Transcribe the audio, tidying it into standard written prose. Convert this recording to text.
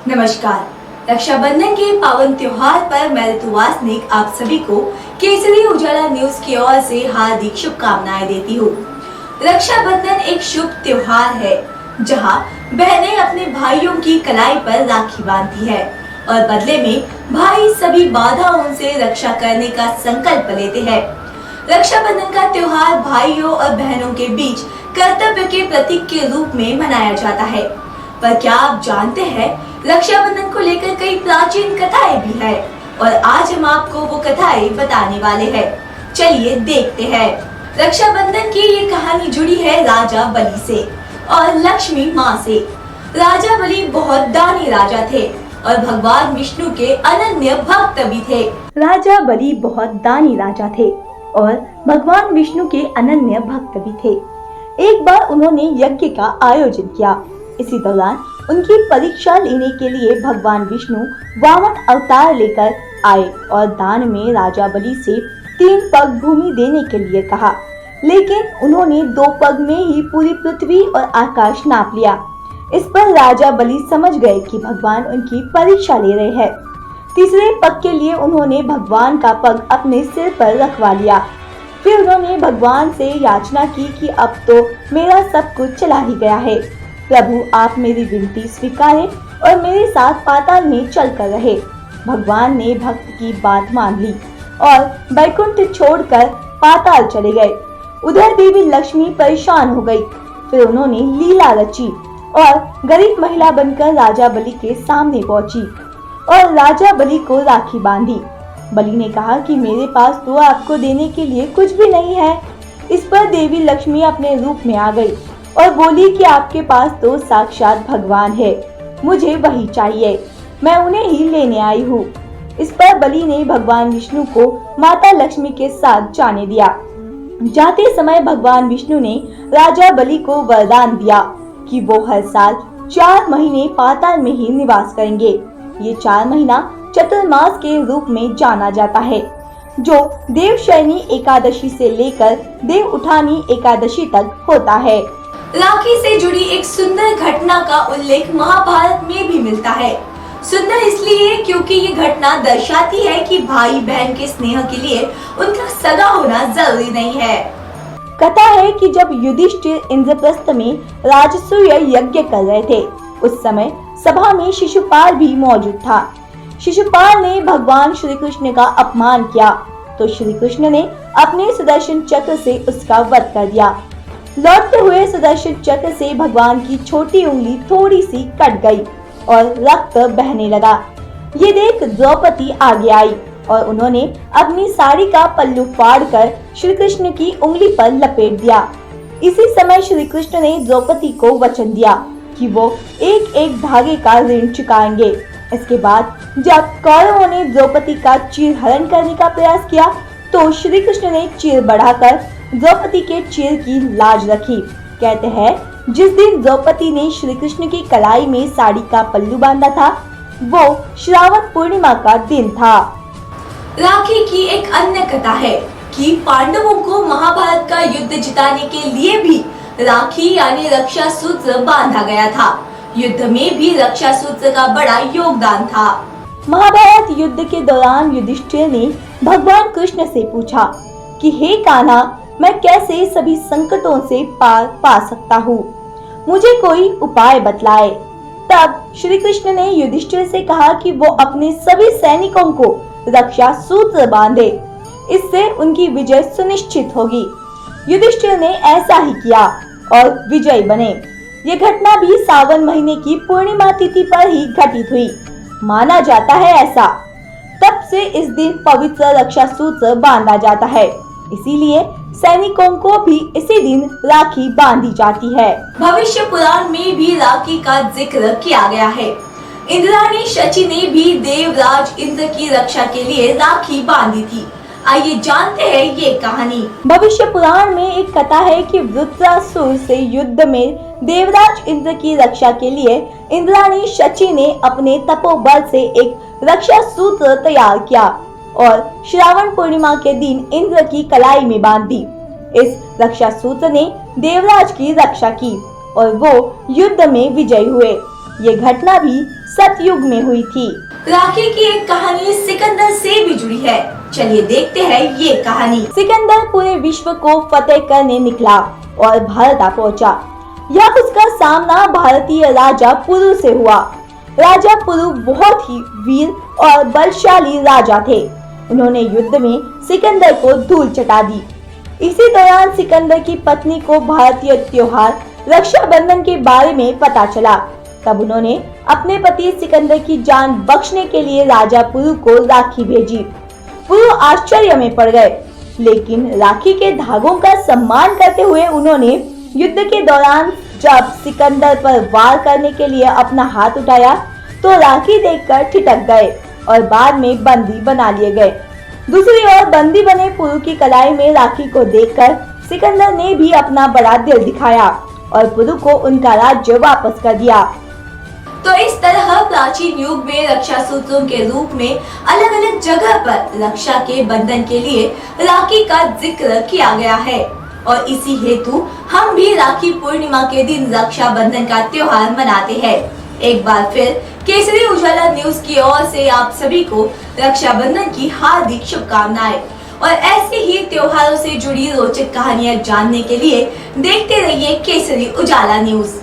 नमस्कार। रक्षाबंधन के पावन त्योहार पर मैं ऋतु वासनिक आप सभी को केसरी उजाला न्यूज की ओर से हार्दिक शुभकामनाएं देती हूँ। रक्षाबंधन एक शुभ त्योहार है जहाँ बहनें अपने भाइयों की कलाई पर राखी बांधती है और बदले में भाई सभी बाधाओं से रक्षा करने का संकल्प लेते हैं। रक्षाबंधन का त्योहार भाइयों और बहनों के बीच कर्तव्य के प्रतीक के रूप में मनाया जाता है। पर क्या आप जानते हैं, रक्षाबंधन को लेकर कई प्राचीन कथाएं भी है और आज हम आपको वो कथाएं बताने वाले हैं। चलिए देखते हैं। रक्षाबंधन की ये कहानी जुड़ी है राजा बलि से और लक्ष्मी माँ से। राजा बलि बहुत दानी राजा थे और भगवान विष्णु के अनन्य भक्त भी थे। राजा बलि बहुत दानी राजा थे और भगवान विष्णु के अनन्य भक्त भी थे। एक बार उन्होंने यज्ञ का आयोजन किया। इसी दौरान उनकी परीक्षा लेने के लिए भगवान विष्णु वामन अवतार लेकर आए और दान में राजा बलि से 3 पग भूमि देने के लिए कहा, लेकिन उन्होंने 2 पग में ही पूरी पृथ्वी और आकाश नाप लिया। इस पर राजा बलि समझ गए कि भगवान उनकी परीक्षा ले रहे हैं। तीसरे पग के लिए उन्होंने भगवान का पग अपने सिर पर रखवा लिया। फिर उन्होंने भगवान से याचना की कि अब तो मेरा सब कुछ चला ही गया है, प्रभु आप मेरी विनती स्वीकारें और मेरे साथ पाताल में चलकर रहे। भगवान ने भक्त की बात मान ली और बैकुंठ छोड़कर पाताल चले गए। उधर देवी लक्ष्मी परेशान हो गई। फिर उन्होंने लीला रची और गरीब महिला बनकर राजा बलि के सामने पहुंची और राजा बलि को राखी बांधी। बलि ने कहा कि मेरे पास तो आपको देने के लिए कुछ भी नहीं है। इस पर देवी लक्ष्मी अपने रूप में आ गई और बोली कि आपके पास तो साक्षात भगवान है, मुझे वही चाहिए, मैं उन्हें ही लेने आई हूँ। इस पर बलि ने भगवान विष्णु को माता लक्ष्मी के साथ जाने दिया। जाते समय भगवान विष्णु ने राजा बलि को वरदान दिया कि वो हर साल 4 महीने पाताल में ही निवास करेंगे। ये 4 महीना चतुर्मास के रूप में जाना जाता है, जो देवशयनी एकादशी से लेकर देव उठानी एकादशी तक होता है। राखी से जुड़ी एक सुंदर घटना का उल्लेख महाभारत में भी मिलता है। सुंदर इसलिए क्योंकि ये घटना दर्शाती है कि भाई बहन के स्नेह के लिए उनका सगा होना जरूरी नहीं है। कथा है कि जब युधिष्ठिर इंद्रप्रस्थ में राजसूय यज्ञ कर रहे थे, उस समय सभा में शिशुपाल भी मौजूद था। शिशुपाल ने भगवान श्री कृष्ण का अपमान किया तो श्री कृष्ण ने अपने सुदर्शन चक्र से उसका वध कर दिया। लौटते हुए सुदर्शन चक्र से भगवान की छोटी उंगली थोड़ी सी कट गई और रक्त बहने लगा। ये देख द्रौपदी आगे आई और उन्होंने अपनी साड़ी का पल्लू फाड़कर श्री कृष्ण की उंगली पर लपेट दिया। इसी समय श्री कृष्ण ने द्रौपदी को वचन दिया कि वो एक एक धागे का ऋण चुकाएंगे। इसके बाद जब कौरवों ने द्रौपदी का चीर हरण करने का प्रयास किया तो श्री कृष्ण ने चीर बढ़ाकर द्रौपदी के चीर की लाज रखी। कहते हैं जिस दिन द्रौपदी ने श्री कृष्ण की कलाई में साड़ी का पल्लू बांधा था, वो श्रावण पूर्णिमा का दिन था। राखी की एक अन्य कथा है कि पांडवों को महाभारत का युद्ध जिताने के लिए भी राखी यानी रक्षा सूत्र बांधा गया था। युद्ध में भी रक्षा सूत्र का बड़ा योगदान था। महाभारत युद्ध के दौरान युधिष्ठिर ने भगवान कृष्ण से पूछा कि हे कान्हा, मैं कैसे सभी संकटों से पार पा सकता हूँ, मुझे कोई उपाय बतलाए। तब श्री कृष्ण ने युधिष्ठिर से कहा कि वो अपने सभी सैनिकों को रक्षा सूत्र बांधे, इससे उनकी विजय सुनिश्चित होगी। युधिष्ठिर ने ऐसा ही किया और विजयी बने। ये घटना भी सावन महीने की पूर्णिमा तिथि पर ही घटित हुई, माना जाता है ऐसा। तब से इस दिन पवित्र रक्षा सूत्र बांधा जाता है, इसीलिए सैनिकों को भी इसी दिन राखी बांधी जाती है। भविष्य पुराण में भी राखी का जिक्र किया गया है। इंद्राणी शची ने भी देवराज इंद्र की रक्षा के लिए राखी बांधी थी। आइए जानते हैं ये कहानी। भविष्य पुराण में एक कथा है कि वृत्रासुर से युद्ध में देवराज इंद्र की रक्षा के लिए इंद्राणी शची ने अपने तपोबल से एक रक्षा सूत्र तैयार किया और श्रावण पूर्णिमा के दिन इंद्र की कलाई में बांध दी। इस रक्षा सूत्र ने देवराज की रक्षा की और वो युद्ध में विजयी हुए। ये घटना भी सतयुग में हुई थी। राखी की एक कहानी सिकंदर से भी जुड़ी है। चलिए देखते हैं ये कहानी। सिकंदर पूरे विश्व को फतेह करने निकला और भारत आ पहुंचा। यह उसका सामना भारतीय राजा पुरु से हुआ। राजा पुरु बहुत ही वीर और बलशाली राजा थे। उन्होंने युद्ध में सिकंदर को धूल चटा दी। इसी दौरान सिकंदर की पत्नी को भारतीय त्योहार रक्षाबंधन के बारे में पता चला। तब उन्होंने अपने पति सिकंदर की जान बख्शने के लिए राजा पुरु को राखी भेजी। पुरु आश्चर्य में पड़ गए, लेकिन राखी के धागों का सम्मान करते हुए उन्होंने युद्ध के दौरान जब सिकंदर पर वार करने के लिए अपना हाथ उठाया तो राखी देखकर ठिठक गए और बाद में बंदी बना लिए गए। दूसरी ओर बंदी बने पुरु की कलाई में राखी को देखकर सिकंदर ने भी अपना बड़ा दिल दिखाया और पुरु को उनका राज्य वापस कर दिया। तो इस तरह प्राचीन युग में रक्षा सूत्रों के रूप में अलग अलग जगह पर रक्षा के बंधन के लिए राखी का जिक्र किया गया है और इसी हेतु हम भी राखी पूर्णिमा के दिन रक्षा बंधन का त्योहार मनाते हैं। एक बार फिर केसरी उजाला न्यूज की ओर से आप सभी को रक्षाबंधन की हार्दिक शुभकामनाएं और ऐसे ही त्योहारों से जुड़ी रोचक कहानियां जानने के लिए देखते रहिए केसरी उजाला न्यूज।